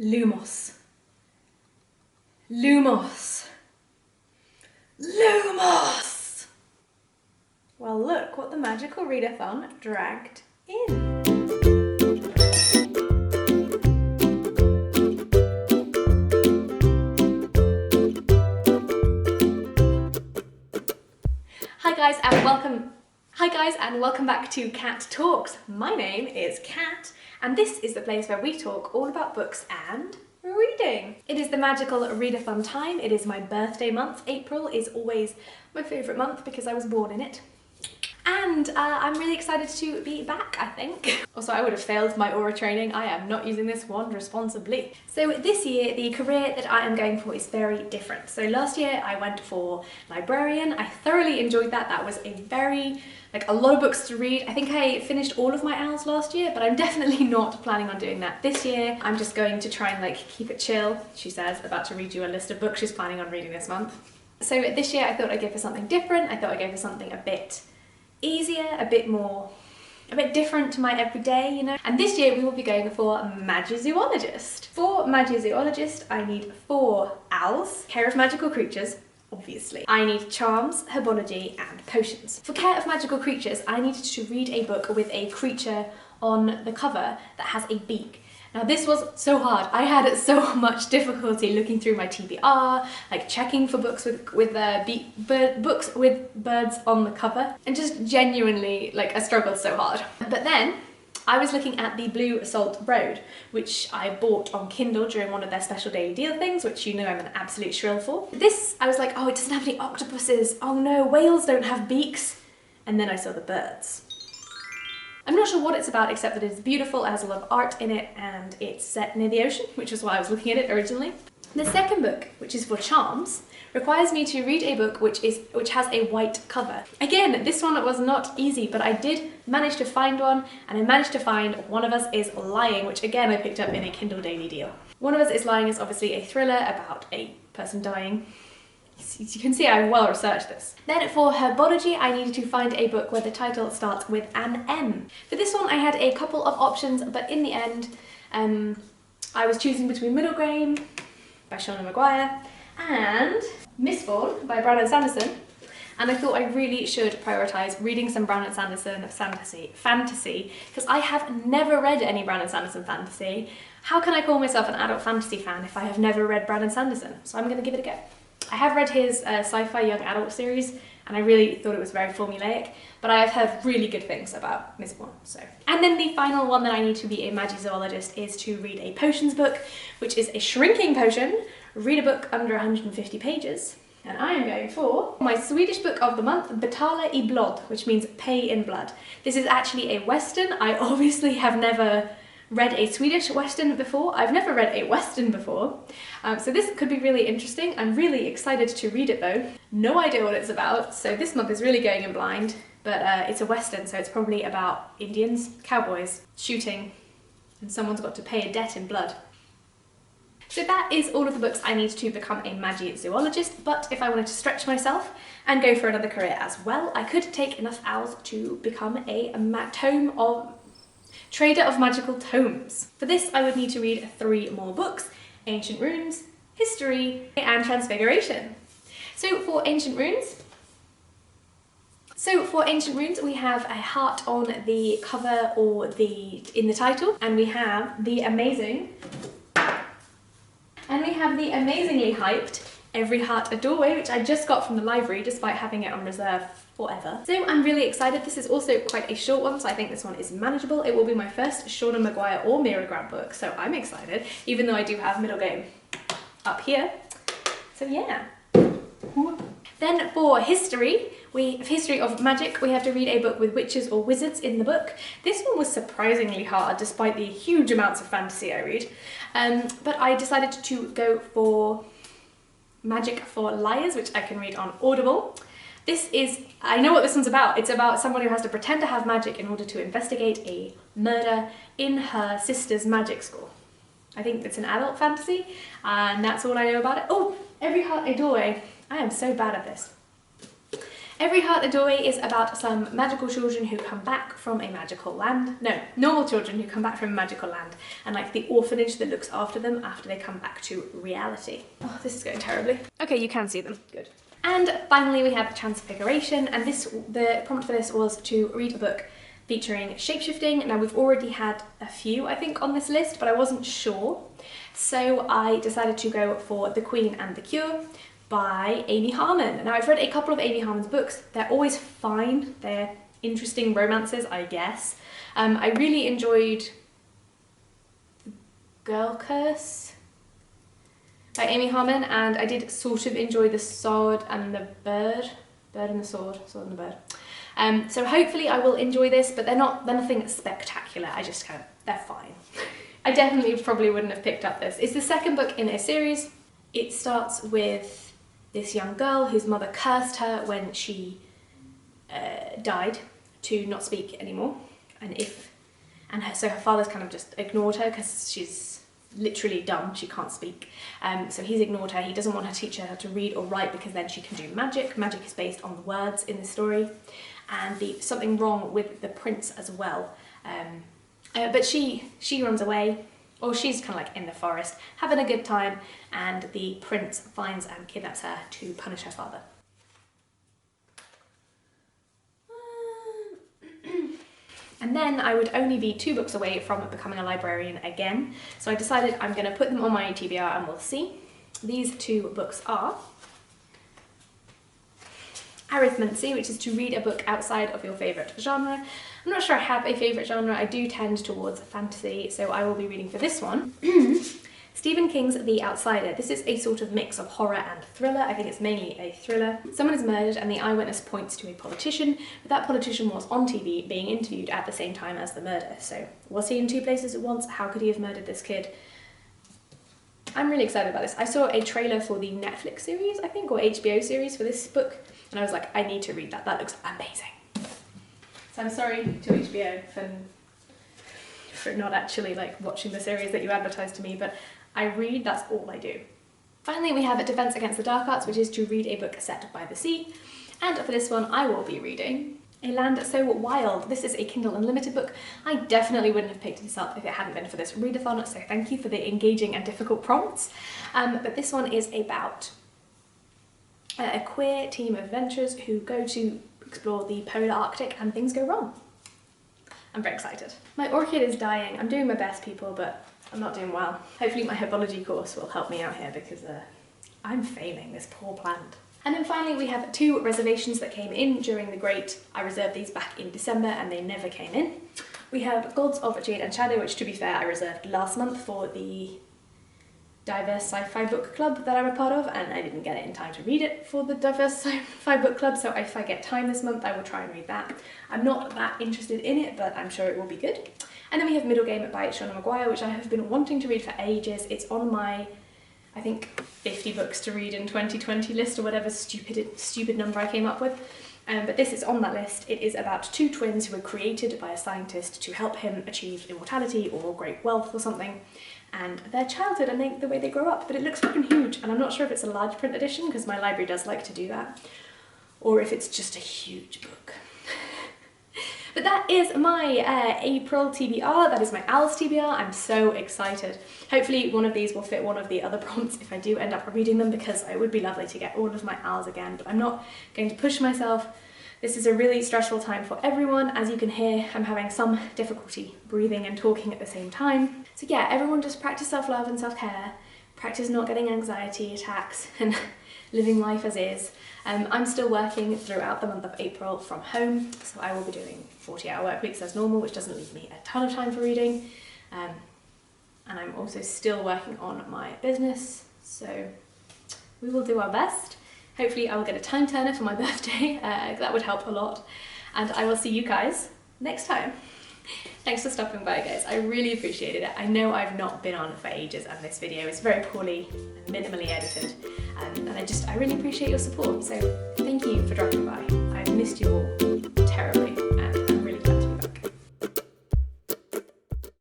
Lumos. Lumos. Lumos! Well, look what the magical readathon dragged in. Hi guys and welcome back to Cat Talks. My name is Cat and this is the place where we talk all about books and reading. It is the magical readathon time. It is my birthday month. April is always my favourite month because I was born in it. And I'm really excited to be back, I think. Also, I would have failed my aura training. I am not using this wand responsibly. So this year, the career that I am going for is very different. So last year, I went for librarian. I thoroughly enjoyed that. That was a lot of books to read. I think I finished all of my owls last year, but I'm definitely not planning on doing that this year. I'm just going to try and keep it chill. She says, about to read you a list of books she's planning on reading this month. So this year, I thought I'd go for something different. I thought I'd go for something a bit easier, a bit different to my everyday, you know. And this year we will be going for Magizoologist. For Magizoologist, I need 4 owls, care of magical creatures, obviously. I need charms, herbology, and potions. For care of magical creatures, I needed to read a book with a creature on the cover that has a beak. Now this was so hard. I had so much difficulty looking through my TBR, checking for books with books with birds on the cover, and just genuinely I struggled so hard. But then I was looking at the Blue Salt Road, which I bought on Kindle during one of their special daily deal things, which you know I'm an absolute shrill for. This, I was like, oh, it doesn't have any octopuses. Oh no, whales don't have beaks. And then I saw the birds. I'm not sure what it's about except that it's beautiful, it has a lot of art in it, and it's set near the ocean, which is why I was looking at it originally. The second book, which is for charms, requires me to read a book which has a white cover. Again, this one was not easy, but I did manage to find one, and I managed to find One of Us is Lying, which again I picked up in a Kindle daily deal. One of Us is Lying is obviously a thriller about a person dying. You can see I well researched this. Then for herbology, I needed to find a book where the title starts with an M. For this one, I had a couple of options, but in the end, I was choosing between Middle Game by Shauna Maguire and Mistborn by Brandon Sanderson. And I thought I really should prioritise reading some Brandon Sanderson fantasy, because I have never read any Brandon Sanderson fantasy. How can I call myself an adult fantasy fan if I have never read Brandon Sanderson? So I'm going to give it a go. I have read his sci-fi young adult series, and I really thought it was very formulaic, but I have heard really good things about Mistborn, so. And then the final one that I need to be a Magizoologist is to read a potions book, which is a shrinking potion, read a book under 150 pages, and I am going for my Swedish book of the month, Betala I blod, which means pay in blood. This is actually a Western. I obviously have never read a Swedish Western before. I've never read a Western before. So this could be really interesting. I'm really excited to read it though. No idea what it's about, so this month is really going in blind, but it's a Western, so it's probably about Indians, cowboys, shooting, and someone's got to pay a debt in blood. So that is all of the books I need to become a Magizoologist, but if I wanted to stretch myself and go for another career as well, I could take enough owls to become a Trader of Magical Tomes. For this, I would need to read 3 more books: Ancient Runes, History, and Transfiguration. So for Ancient Runes, we have a heart on the cover or in the title, and we have the amazingly hyped Every Heart a Doorway, which I just got from the library despite having it on reserve forever. So I'm really excited. This is also quite a short one, so I think this one is manageable. It will be my first Shauna Maguire or Mira Grant book, so I'm excited, even though I do have Middle Game up here. So yeah. Then for History of Magic, we have to read a book with witches or wizards in the book. This one was surprisingly hard, despite the huge amounts of fantasy I read. But I decided to go for Magic for Liars, which I can read on Audible. I know what this one's about. It's about someone who has to pretend to have magic in order to investigate a murder in her sister's magic school. I think it's an adult fantasy, and that's all I know about it. Oh, Every Heart a Doorway. I am so bad at this. Every Heart a Doorway is about some magical children who come back from a magical land. No, normal children who come back from a magical land, and like the orphanage that looks after them after they come back to reality. Oh, this is going terribly. Okay, you can see them. Good. And finally we have Transfiguration, and the prompt for this was to read a book featuring shapeshifting. Now we've already had a few, I think, on this list, but I wasn't sure. So I decided to go for The Queen and the Cure by Amy Harman. Now I've read a couple of Amy Harman's books. They're always fine. They're interesting romances, I guess. I really enjoyed The Girl Curse by Amy Harman, and I did sort of enjoy The Sword and the Bird. Bird and the Sword, Sword and the Bird. So hopefully I will enjoy this, but they're nothing spectacular. They're fine. I definitely probably wouldn't have picked up this. It's the second book in a series. It starts with this young girl whose mother cursed her when she died to not speak anymore, so her father's kind of just ignored her because she's literally dumb, she can't speak. So he's ignored her. He doesn't want to teach her how to read or write because then she can do magic. Magic is based on the words in the story, and something wrong with the prince as well. But she runs away. Or she's kind of like in the forest, having a good time, and the prince finds and kidnaps her to punish her father. And then I would only be 2 books away from becoming a librarian again, so I decided I'm going to put them on my TBR and we'll see. These 2 books are Arithmancy, which is to read a book outside of your favourite genre. I'm not sure I have a favourite genre. I do tend towards fantasy, so I will be reading for this one. Stephen King's The Outsider. This is a sort of mix of horror and thriller. I think it's mainly a thriller. Someone is murdered and the eyewitness points to a politician, but that politician was on TV being interviewed at the same time as the murder. So was he in 2 places at once? How could he have murdered this kid? I'm really excited about this. I saw a trailer for the Netflix series, I think, or HBO series for this book, and I was like, I need to read that. That looks amazing. So I'm sorry to HBO for not actually like watching the series that you advertised to me, but I read, that's all I do. Finally, we have Defense Against the Dark Arts, which is to read a book set by the sea. And for this one, I will be reading A Land So Wild. This is a Kindle Unlimited book. I definitely wouldn't have picked this up if it hadn't been for this readathon, so thank you for the engaging and difficult prompts. But this one is about a queer team of adventurers who go to explore the polar Arctic and things go wrong. I'm very excited. My orchid is dying. I'm doing my best, people, but I'm not doing well. Hopefully my herbology course will help me out here because I'm failing this poor plant. And then finally we have 2 reservations that came in during the Great. I reserved these back in December and they never came in. We have Gods of Jade and Shadow, which to be fair I reserved last month for the diverse sci-fi book club that I'm a part of, and I didn't get it in time to read it for the diverse sci-fi book club, so if I get time this month I will try and read that. I'm not that interested in it, but I'm sure it will be good. And then we have Middle Game by Shauna Maguire, which I have been wanting to read for ages. It's on my, I think, 50 books to read in 2020 list, or whatever stupid number I came up with. But this is on that list. It is about 2 twins who were created by a scientist to help him achieve immortality or great wealth or something, and their childhood and the way they grow up. But it looks fucking huge, and I'm not sure if it's a large print edition, because my library does like to do that, or if it's just a huge book. But that is my April TBR, that is my Alice TBR. I'm so excited. Hopefully one of these will fit one of the other prompts if I do end up reading them, because it would be lovely to get all of my Als again, but I'm not going to push myself. This is a really stressful time for everyone. As you can hear, I'm having some difficulty breathing and talking at the same time. So yeah, everyone just practice self-love and self-care, practice not getting anxiety attacks and living life as is. I'm still working throughout the month of April from home, so I will be doing 40-hour work weeks as normal, which doesn't leave me a ton of time for reading. And I'm also still working on my business, so we will do our best. Hopefully I will get a time turner for my birthday, that would help a lot. And I will see you guys next time. Thanks for stopping by, guys. I really appreciated it. I know I've not been on for ages and this video is very poorly and minimally edited. And I really appreciate your support. So thank you for dropping by. I've missed you all terribly.